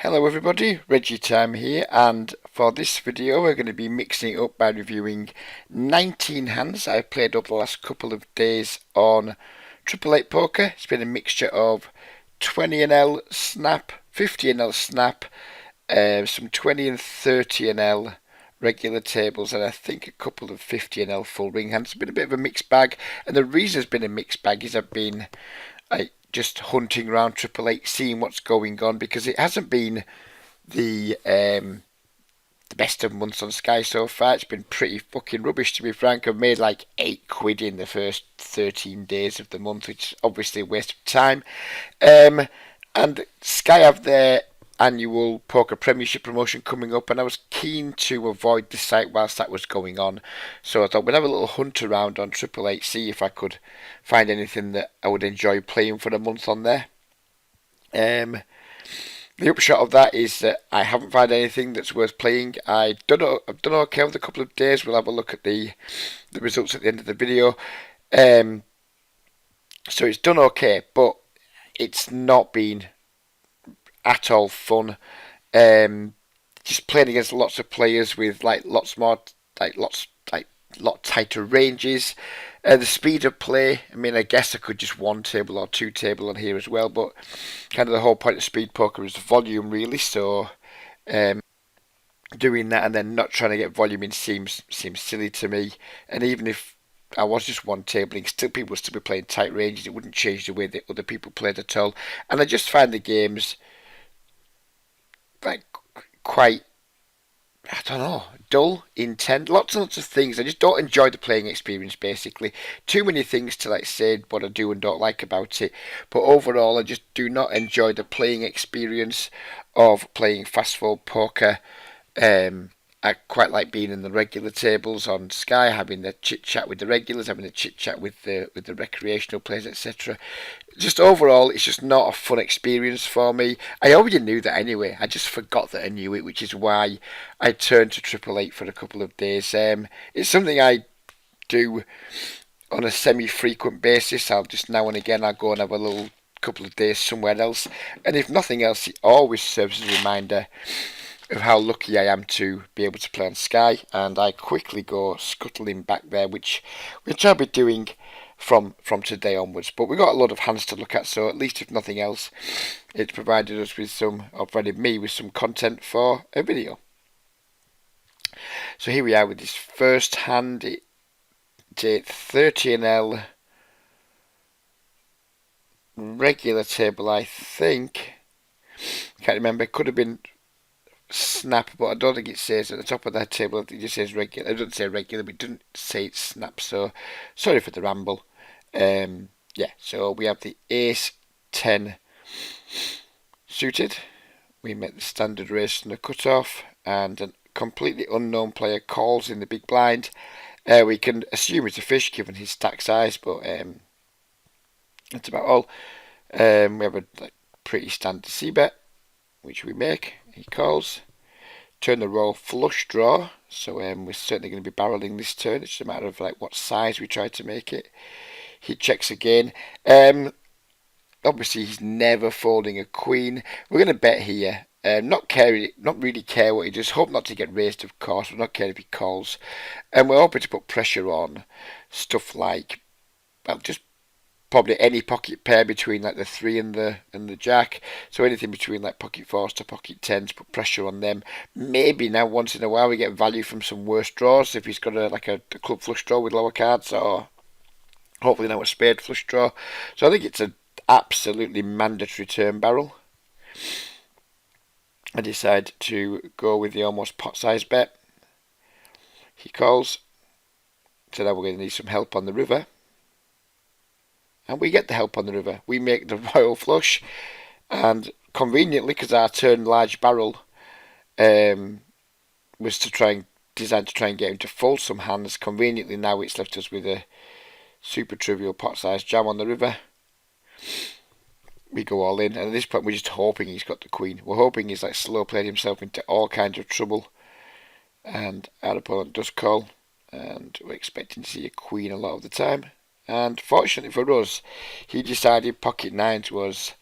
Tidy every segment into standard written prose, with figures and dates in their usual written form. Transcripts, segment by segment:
Hello everybody, Reggie Time here, and for this video we're going to be mixing it up by reviewing 19 hands I've played over the last couple of days on Triple Eight Poker. It's been a mixture of 20NL snap, 50NL snap, some 20 and 30NL regular tables, and I think a couple of 50NL full ring hands. It's been a bit of a mixed bag, and the reason it's been a mixed bag is I've been just hunting around Triple Eight, seeing what's going on, because it hasn't been the best of months on Sky so far. It's been pretty fucking rubbish, to be frank. I've made like £8 in the first 13 days of the month, which is obviously a waste of time. And Sky have their annual Poker Premiership promotion coming up, and I was keen to avoid the site whilst that was going on. So I thought we'd have a little hunt around on Triple Eight, see if I could find anything that I would enjoy playing for a month on there. The upshot of that is that I haven't found anything that's worth playing. I've done okay with a couple of days. We'll have a look at the results at the end of the video. So it's done okay, but it's not been at all fun. Just playing against lots of players with lots tighter ranges. The speed of play, I mean, I guess I could just one table or two table on here as well, but kind of the whole point of speed poker is volume, really. So doing that and then not trying to get volume in seems silly to me. And even if I was just one tabling, still people would still be playing tight ranges. It wouldn't change the way that other people played at all. And I just find the games like quite, I don't know, dull, intense, lots and lots of things. I just don't enjoy the playing experience, basically. Too many things to say what I do and don't like about it. But overall, I just do not enjoy the playing experience of playing fast fold poker. I quite like being in the regular tables on Sky, having the chit chat with the regulars, having the chit chat with the recreational players, etc. Just overall, it's just not a fun experience for me. I already knew that anyway. I just forgot that I knew it, which is why I turned to Triple Eight for a couple of days. It's something I do on a semi-frequent basis. I'll just now and again I'll go and have a little couple of days somewhere else, and if nothing else, it always serves as a reminder of how lucky I am to be able to play on Sky, and I quickly go scuttling back there, which I'll be doing from today onwards. But we've got a lot of hands to look at, so at least if nothing else, it's provided us with some, or provided me with some content for a video. So here we are with this first hand. It's a 30NL regular table, I think. Can't remember. It could have been snap, but I don't think it says at the top of that table. It just says regular. It doesn't say regular, but it doesn't say it's snap. So sorry for the ramble. Yeah, so we have the ace 10 suited. We make the standard raise and the cutoff, and a completely unknown player calls in the big blind. We can assume it's a fish given his stack size, but that's about all. We have a pretty standard c-bet, which we make. He calls. Turn the roll flush draw, so we're certainly going to be barreling this turn. It's just a matter of what size we try to make it. He checks again. Obviously he's never folding a queen. We're going to bet here. Not really care what he does. Hope not to get raised, of course. We're not care if he calls, and we're hoping to put pressure on stuff like, well, just probably any pocket pair between the 3 and the jack. So anything between pocket 4s to pocket 10s, put pressure on them. Maybe now once in a while we get value from some worse draws if he's got a club flush draw with lower cards, or hopefully now a spade flush draw. So I think it's an absolutely mandatory turn barrel. I decide to go with the almost pot size bet. He calls. So now we're going to need some help on the river. And we get the help on the river. We make the royal flush, and conveniently, because our turn large barrel was designed to try and get him to fold some hands, conveniently now it's left us with a super trivial pot size jam on the river. We go all in, and at this point we're just hoping he's got the queen. We're hoping he's slow played himself into all kinds of trouble, and our opponent does call, and we're expecting to see a queen a lot of the time. And fortunately for us, he decided pocket 9s was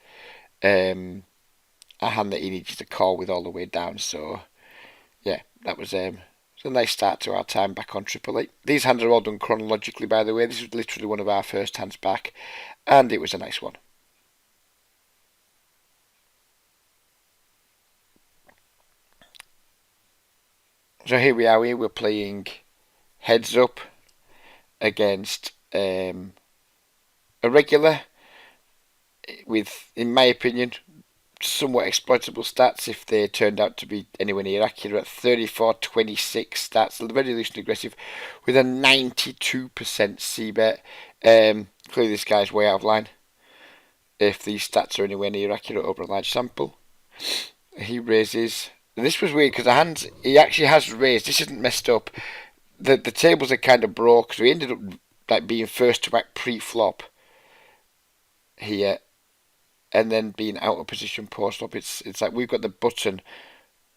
a hand that he needed to call with all the way down. So yeah, that was a nice start to our time back on Triple Eight. These hands are all done chronologically, by the way. This was literally one of our first hands back, and it was a nice one. So here we are. We're playing heads up against a regular with, in my opinion, somewhat exploitable stats if they turned out to be anywhere near accurate. 34-26 stats, very loose and aggressive, with a 92% c-bet. Clearly this guy's way out of line if these stats are anywhere near accurate over a large sample. He raises. And this was weird because the hands he actually has raised. This isn't messed up. The tables are kind of broke, so he ended up like being first to act pre-flop here, and then being out of position post-flop. It's like we've got the button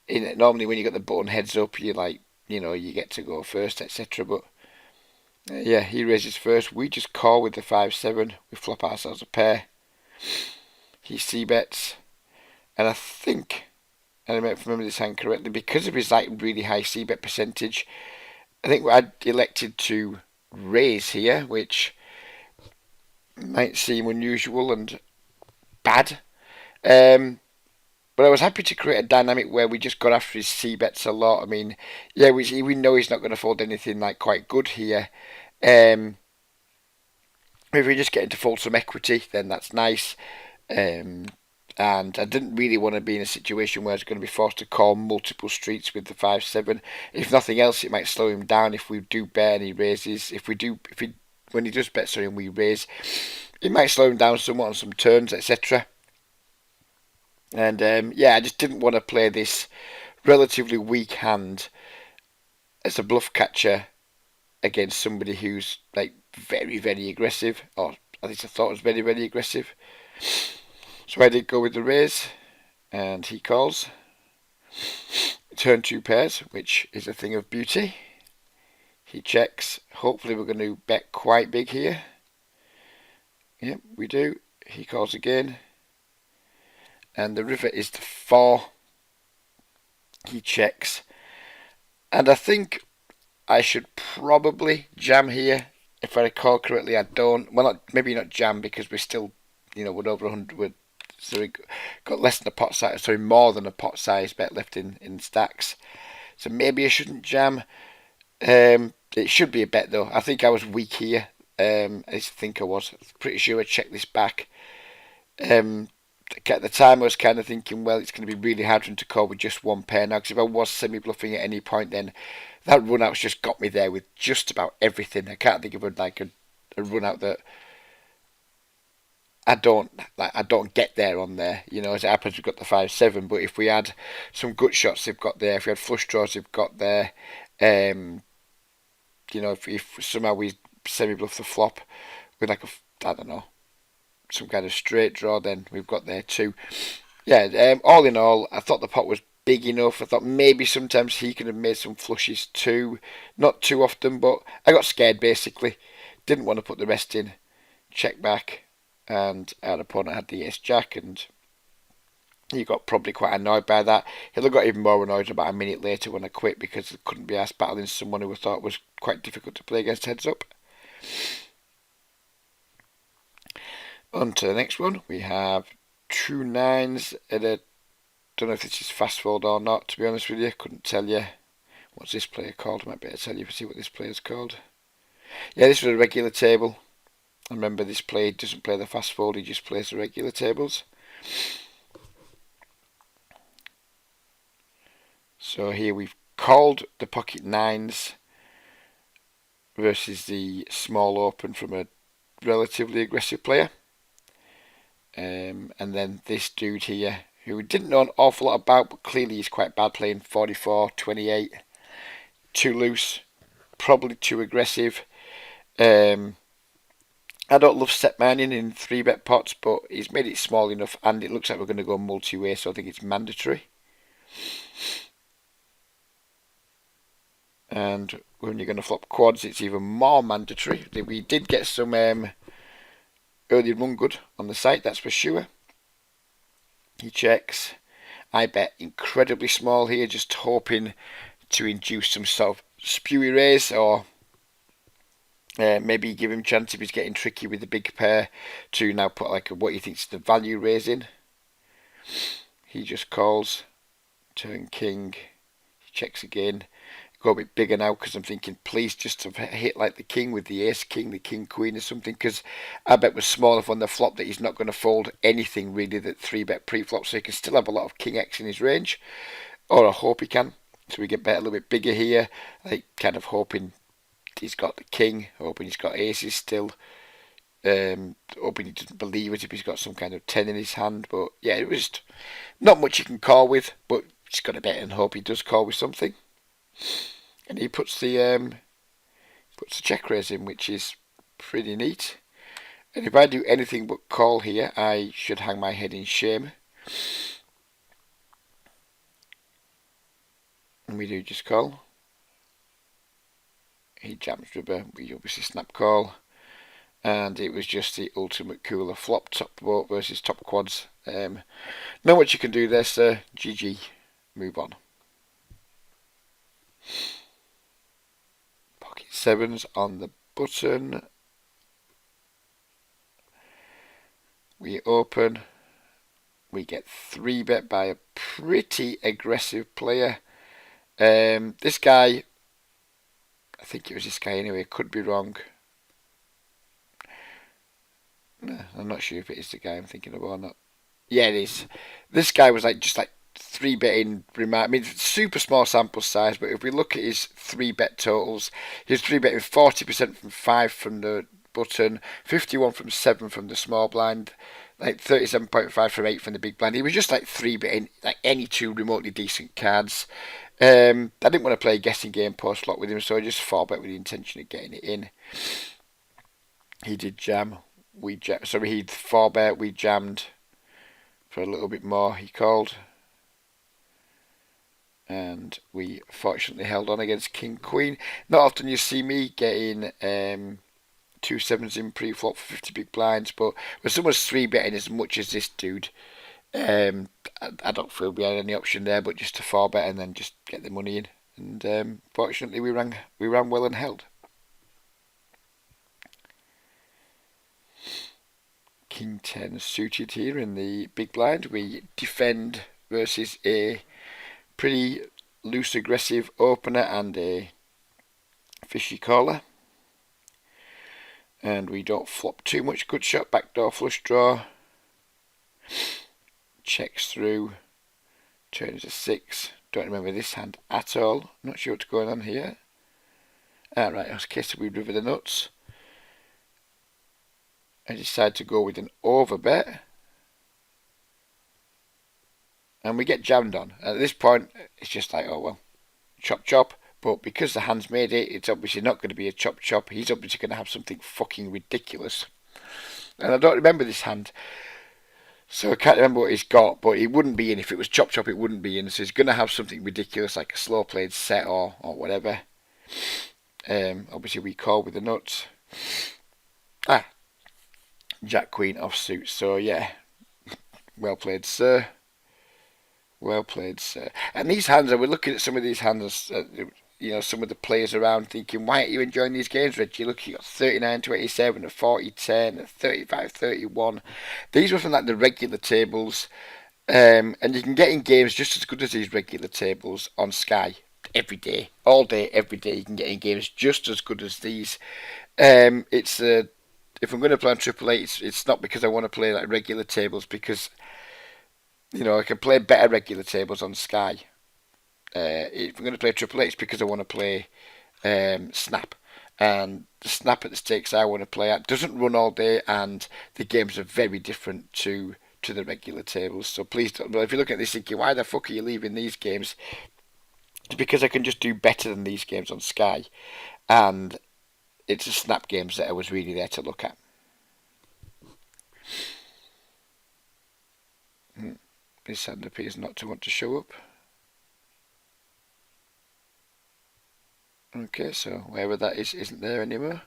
in it. Normally when you got the button heads up, you like, you get to go first, etc. But yeah, he raises first. We just call with the 5-7. We flop ourselves a pair. He c-bets, and I think, and I remember this hand correctly, because of his like really high c-bet percentage, I think I'd elected to raise here, which might seem unusual and bad. But I was happy to create a dynamic where we just got after his c-bets a lot. I mean, yeah, we know he's not going to fold anything like quite good here. If we just get into fold some equity, then that's nice. And I didn't really want to be in a situation where I was going to be forced to call multiple streets with the 5-7. If nothing else, it might slow him down if we do bet and he raises. When he does bet, sorry, and we raise, it might slow him down somewhat on some turns, etc. And yeah, I just didn't want to play this relatively weak hand as a bluff catcher against somebody who's like very, very aggressive, or at least I thought was very, very aggressive. So I did go with the raise, and he calls. Turn 2 pairs, which is a thing of beauty. He checks. Hopefully we're going to bet quite big here. Yep, we do. He calls again. And the river is the 4. He checks. And I think I should probably jam here. If I recall correctly, I don't. Well, maybe not jam because we're still, we're over 100. So we got less than a pot size. Sorry, more than a pot size bet left in stacks. So maybe I shouldn't jam. It should be a bet though. I think I was weak here. I think I was. Pretty sure I checked this back. At the time I was kind of thinking, well, it's going to be really hard for him to call with just one pair now, because if I was semi-bluffing at any point, then that run-out's just got me there with just about everything. I can't think of a run-out that I don't get there on there. As it happens, we've got the 5-7, but if we had some gut shots, they've got there. If we had flush draws, they've got there. If somehow we semi-bluff the flop with I don't know, some kind of straight draw, then we've got there too. Yeah, all in all, I thought the pot was big enough. I thought maybe sometimes he could have made some flushes too. Not too often, but I got scared basically. Didn't want to put the rest in. Check back, and our opponent had the ace-jack, and he got probably quite annoyed by that. He'll have got even more annoyed about a minute later when I quit, because I couldn't be asked battling someone who I thought was quite difficult to play against heads up. On to the next one. We have 2 9s at a... Don't know if this is fast fold or not, to be honest with you. Couldn't tell you. What's this player called? I might better tell you to see what this player's called. Yeah, this was a regular table. I remember this player doesn't play the fast fold, he just plays the regular tables. So here we've called the pocket 9s versus the small open from a relatively aggressive player. And then this dude here, who we didn't know an awful lot about, but clearly he's quite bad, playing 44-28. Too loose, probably too aggressive. I don't love set mining in 3-bet pots, but he's made it small enough, and it looks like we're going to go multi-way, so I think it's mandatory. And when you're going to flop quads, it's even more mandatory. We did get some early run good on the site, that's for sure. He checks. I bet incredibly small here, just hoping to induce some sort of spewy raise, or maybe give him a chance if he's getting tricky with the big pair to now put like what he thinks the value raise in. He just calls, turn king, he checks again. Go a bit bigger now because I'm thinking please just have hit like the king with the ace king, the king queen or something, because I bet was small enough on the flop that he's not going to fold anything really that 3-bet pre-flop, so he can still have a lot of king X in his range, or I hope he can. So we get bet a little bit bigger here, like kind of hoping he's got the king, hoping he's got aces still, hoping he doesn't believe it if he's got some kind of 10 in his hand. But yeah, it was not much you can call with, but just got to bet and hope he does call with something. And he puts the check raise in, which is pretty neat. And if I do anything but call here, I should hang my head in shame. And we do just call. He jams rubber, we obviously snap call. And it was just the ultimate cooler flop, top boat versus top quads. Not much you can do there, sir. GG. Move on. Pocket sevens on the button. We open. We get 3-bet by a pretty aggressive player. This guy, I think it was this guy anyway, could be wrong. No, I'm not sure if it is the guy I'm thinking of or not. Yeah, it is. This guy was like just like 3-betting. I mean, super small sample size, but if we look at his 3-bet totals, he was 3-betting 40% from 5 from the button, 51 from 7 from the small blind, like 37.5 from 8 from the big blind. He was just like 3-betting like any two remotely decent cards. I didn't want to play a guessing game post flop with him, so I just 4-bet with the intention of getting it in. He did jam. Sorry, he'd 4-bet. We jammed for a little bit more. He called, and we fortunately held on against king queen. Not often you see me getting 2 sevens in pre-flop for 50 big blinds, but when someone's 3-betting as much as this dude, I don't feel we had any option there but just to 4-bet and then just get the money in. And fortunately we ran well and held. King 10 suited here in the big blind. We defend versus a pretty loose aggressive opener and a fishy caller. And we don't flop too much. Good shot, backdoor flush draw. Checks through. Turns a 6. Don't remember this hand at all. Not sure what's going on here. Right, okay, so we river the nuts. I decide to go with an overbet. And we get jammed on. At this point, it's just like, oh well, chop chop. But because the hand's made it, it's obviously not going to be a chop chop. He's obviously going to have something fucking ridiculous. And I don't remember this hand. So I can't remember what he's got, but it wouldn't be in. If it was chop chop, it wouldn't be in. So he's going to have something ridiculous like a slow played set or whatever. Obviously we call with the nuts. Jack Queen offsuit. So yeah, well played, sir. Well played, sir. And these hands, I was looking at some of these hands, some of the players around thinking, why aren't you enjoying these games, Reggie? Look, you got 39-87, a 40-10, a 35-31. These were from like the regular tables. And you can get in games just as good as these regular tables on Sky every day, all day, every day. You can get in games just as good as these. If I'm going to play on Triple Eight, it's not because I want to play like regular tables, because I can play better regular tables on Sky. If I'm going to play Triple Eight, it's because I want to play Snap. And the Snap at the stakes I want to play at doesn't run all day, and the games are very different to the regular tables. So please don't. Well, if you look at this thinking, why the fuck are you leaving these games? It's because I can just do better than these games on Sky, and it's the Snap games that I was really there to look at. This hand appears not to want to show up. Okay, so wherever that is isn't there anymore.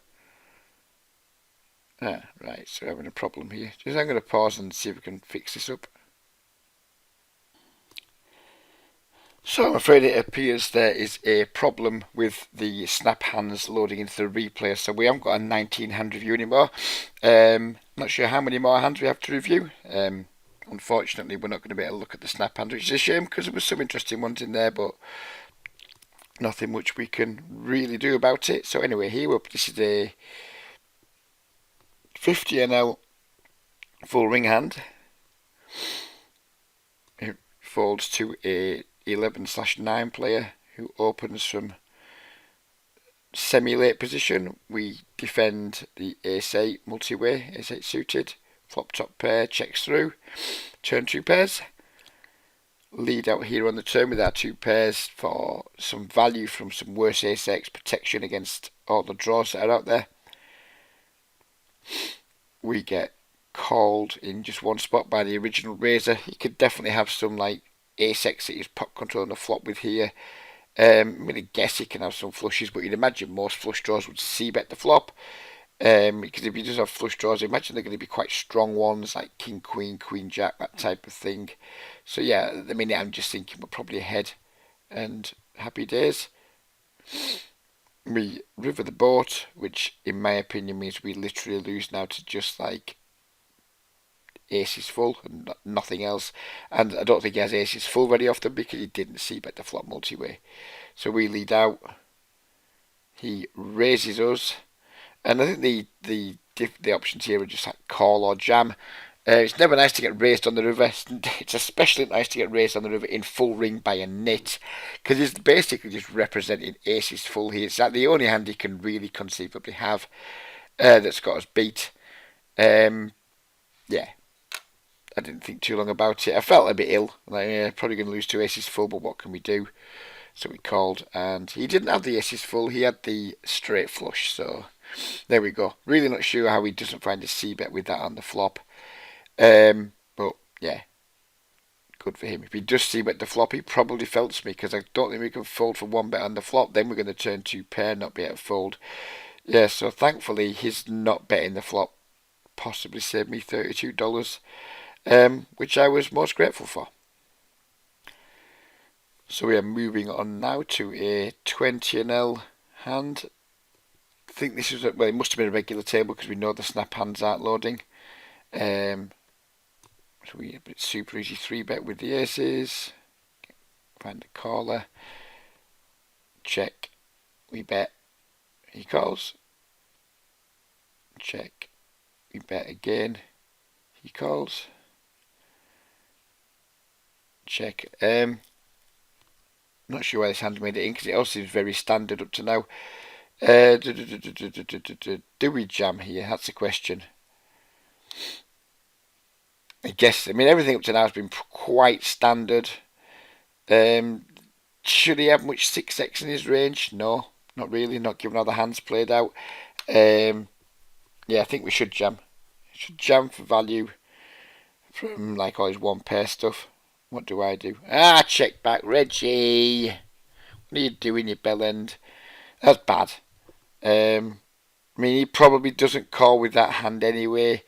Right, so we're having a problem here. I'm going to pause and see if we can fix this up. So I'm afraid it appears there is a problem with the snap hands loading into the replayer, so we haven't got a 19 hand review anymore. Not sure how many more hands we have to review. Unfortunately, we're not going to be able to look at the snap hands, which is a shame because there was some interesting ones in there, but nothing much we can really do about it. So anyway, this is a 50 NL full ring hand. It folds to a 11/9 player who opens from semi-late position. We defend the ace-8 multi-way, ace-8 suited, flop top pair, checks through, turn 2 pairs. Lead out here on the turn with our 2 pairs for some value from some worse ace-x protection against all the draws that are out there. We get called in just one spot by the original raiser. He could definitely have some like ace-x that he's pot controlling the flop with here. I'm going to guess he can have some flushes, but you'd imagine most flush draws would c-bet the flop. Because if he does have flush draws, I imagine they're going to be quite strong ones, like king, queen, queen, jack, that type of thing. So yeah, at the minute I'm just thinking we're probably ahead, and happy days. We river the boat, which in my opinion means we literally lose now to just like aces full and nothing else. And I don't think he has aces full very often because he didn't c-bet the flop multi-way. So we lead out. He raises us. And I think the options here are just like call or jam. It's never nice to get raised on the river. It's especially nice to get raised on the river in full ring by a nit, because it's basically just representing aces full here. It's like the only hand he can really conceivably have that's got us beat. Yeah, I didn't think too long about it. I felt a bit ill. Like, probably going to lose 2 aces full, but what can we do? So we called, and he didn't have the aces full. He had the straight flush, so there we go. Really not sure how he doesn't find a c-bet with that on the flop. But yeah, good for him. If he does c-bet the flop, he probably felts me, because I don't think we can fold for 1 bet on the flop. Then we're going to turn 2 pair, not be able to fold. Yeah, so thankfully his not betting the flop possibly saved me $32, which I was most grateful for. So we are moving on now to a 20 NL hand. I think this is, well, it must have been a regular table because we know the snap hands aren't loading. So we have a super easy 3-bet with the aces. Find the caller. Check. We bet. He calls. Check. We bet again. He calls. Check. Not sure why this hand made it in, because it all seems very standard up to now. Do we jam here? That's the question. I guess, I mean, everything up to now has been quite standard. Should he have much 6x in his range? No, not really, not given how the hands played out. Yeah, I think we should jam. Should jam for value from like all his 1 pair stuff. What do I do? Check back, Reggie. What are you doing, you bellend? That's bad. I mean, he probably doesn't call with that hand anyway.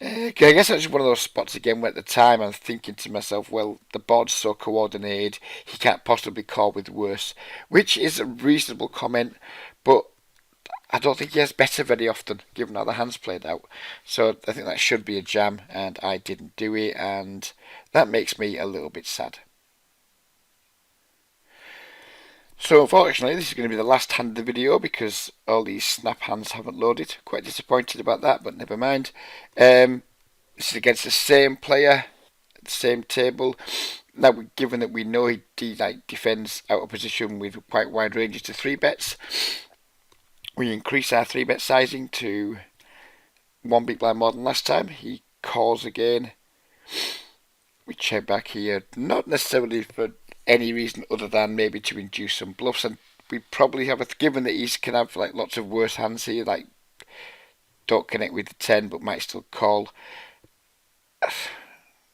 I guess that's just one of those spots again where at the time I'm thinking to myself, well, the board's so coordinated, he can't possibly call with worse. Which is a reasonable comment, but I don't think he has better very often, given how the hands played out. So I think that should be a jam, and I didn't do it, and that makes me a little bit sad. So unfortunately, this is going to be the last hand of the video because all these snap hands haven't loaded. Quite disappointed about that, but never mind. This is against the same player, the same table. Now, given that we know he defends out of position with quite wide ranges to 3-bets, we increase our 3-bet sizing to 1 big blind more than last time. He calls again. We check back here, not necessarily for any reason other than maybe to induce some bluffs, and we probably have given that he can have like lots of worse hands here, like don't connect with the 10 but might still call.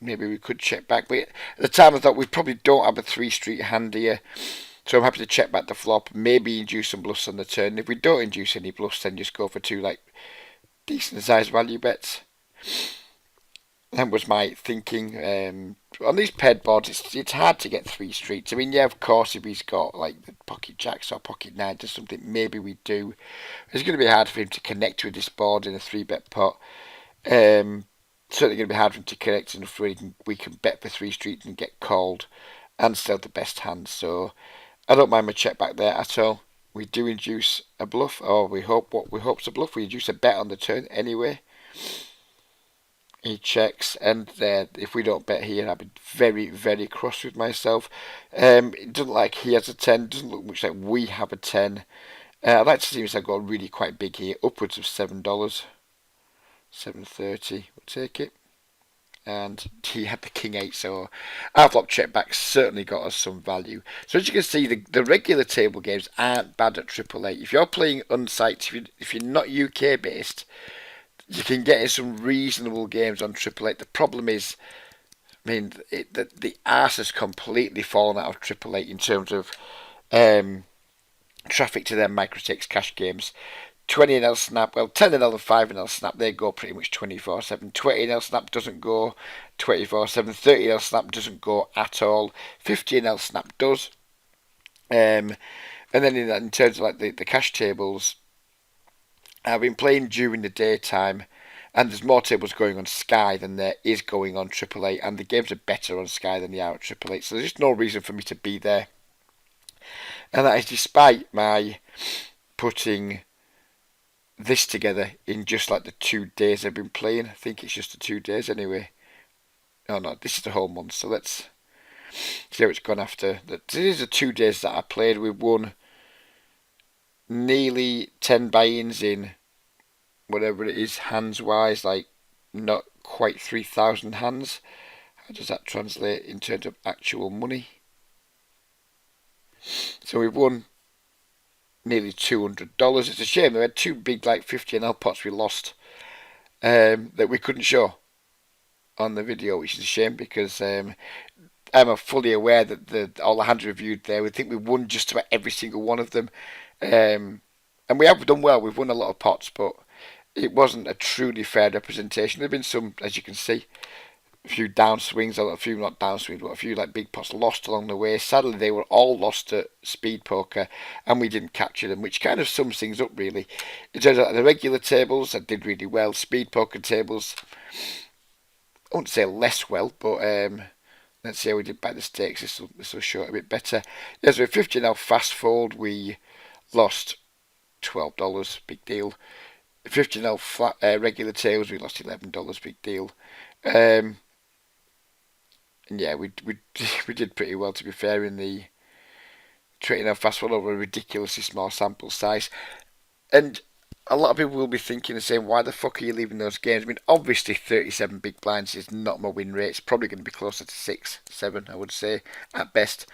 Maybe we could check back, but at the time I thought we probably don't have a 3-street hand here, so I'm happy to check back the flop, maybe induce some bluffs on the turn. If we don't induce any bluffs, then just go for 2 like decent sized value bets. That was my thinking. On these paired boards, it's hard to get three streets. I mean, yeah, of course, if he's got like the pocket jacks or pocket nines or something, maybe we do. It's going to be hard for him to connect with this board in a three bet pot. Certainly going to be hard for him to connect enough where we can bet for three streets and get called and still the best hand. So I don't mind my check back there at all. We do induce a bluff, or we hope what we hope's a bluff. We induce a bet on the turn anyway. He checks, and if we don't bet here, I'd be very, very cross with myself. It doesn't like he has a 10, doesn't look much like we have a 10. I'd like to see us go really quite big here, upwards of $7. 7.30, we'll take it. And he had the king 8, so our flop check back certainly got us some value. So as you can see, the regular table games aren't bad at Triple Eight. If you're playing unsight, if you're not UK based, you can get in some reasonable games on Triple Eight. The problem is, I mean, the arse has completely fallen out of Triple Eight in terms of traffic to their microtakes cash games. 20NL Snap, well, 10NL and 5NL Snap, they go pretty much 24/7. 20NL Snap doesn't go 24/7. 30NL Snap doesn't go at all. 50NL Snap does. And then in terms of like the cash tables, I've been playing during the daytime, and there's more tables going on Sky than there is going on Triple Eight, and the games are better on Sky than they are at Triple Eight, so there's just no reason for me to be there. And that is despite my putting this together in just like the 2 days I've been playing. I think it's just the 2 days anyway. Oh no, this is the whole month, so let's see how it's gone after. This is the 2 days that I played. We've won nearly 10 buy-ins in whatever it is hands wise, like not quite 3,000 hands. How does that translate in terms of actual money? So we've won nearly $200. It's a shame we had two big like 50NL pots we lost that we couldn't show on the video, which is a shame because I'm fully aware that all the hands reviewed there, we think we won just about every single one of them, and we have done well. We've won a lot of pots, but it wasn't a truly fair representation. There've been some, as you can see, a few downswings, a few not downswings, but a few like big pots lost along the way. Sadly, they were all lost at speed poker, and we didn't capture them, which kind of sums things up really. In terms of the regular tables, I did really well. Speed poker tables, I wouldn't say less well, but let's see how we did by the stakes. This will show it a bit better. Yeah, so 50 now fast fold, we lost $12, big deal. 50 now flat regular tables, we lost $11, big deal. And yeah, we did pretty well, to be fair, in the 20 now fast fold over a ridiculously small sample size. And a lot of people will be thinking and saying, why the fuck are you leaving those games? I mean, obviously 37 big blinds is not my win rate. It's probably going to be closer to 6, 7, I would say, at best.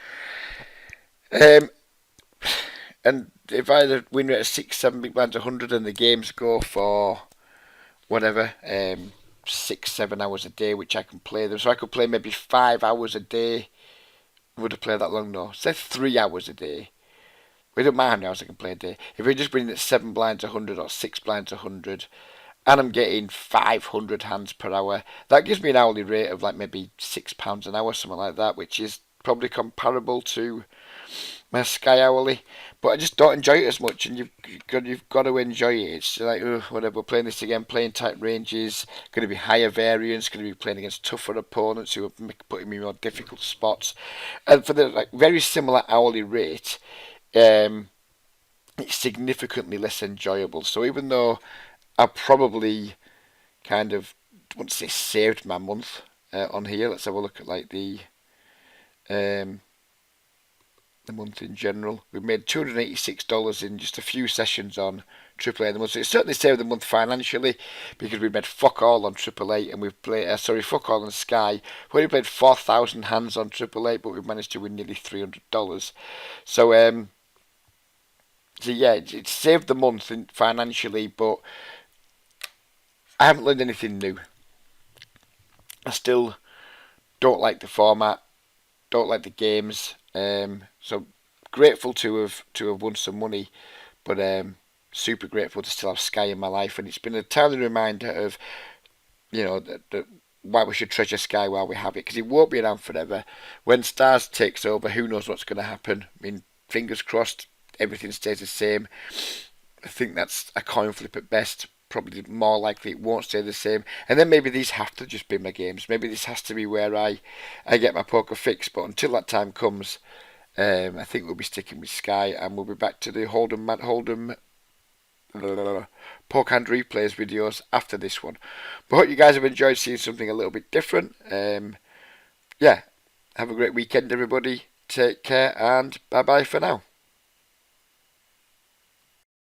And if I had a win rate of 6, 7 big blinds, 100, and the games go for whatever, 6, 7 hours a day, which I can play them. So I could play maybe 5 hours a day. Would have played that long? No. Say 3 hours a day. We don't mind how many hours I can play a day. If we're just bringing it 7 blinds 100 or 6 blinds 100, and I'm getting 500 hands per hour, that gives me an hourly rate of like maybe £6 an hour, something like that, which is probably comparable to my Sky hourly. But I just don't enjoy it as much, and you've got to enjoy it. It's like, whatever, we're playing this again, playing tight ranges, going to be higher variance, going to be playing against tougher opponents who are putting me in more difficult spots. And for the like very similar hourly rate, it's significantly less enjoyable. So even though I probably kind of, I wouldn't say saved my month on here, let's have a look at like the month in general. We've made $286 in just a few sessions on AAA in the month. So it certainly saved the month financially because we made fuck all on AAA, and we've played fuck all on Sky. We only played 4,000 hands on AAA, but we've managed to win nearly $300. So yeah, it saved the month financially, but I haven't learned anything new. I still don't like the format, don't like the games. So grateful to have won some money, but super grateful to still have Sky in my life, and it's been a timely reminder of, that why we should treasure Sky while we have it, because it won't be around forever. When Stars takes over, who knows what's going to happen? I mean, fingers crossed, everything stays the same. I think that's a coin flip at best. Probably more likely it won't stay the same. And then maybe these have to just be my games. Maybe this has to be where I get my poker fix. But until that time comes, I think we'll be sticking with Sky, and we'll be back to the Hold'em Poke Hand Replays videos after this one. But I hope you guys have enjoyed seeing something a little bit different. Yeah, have a great weekend, everybody. Take care, and bye bye for now.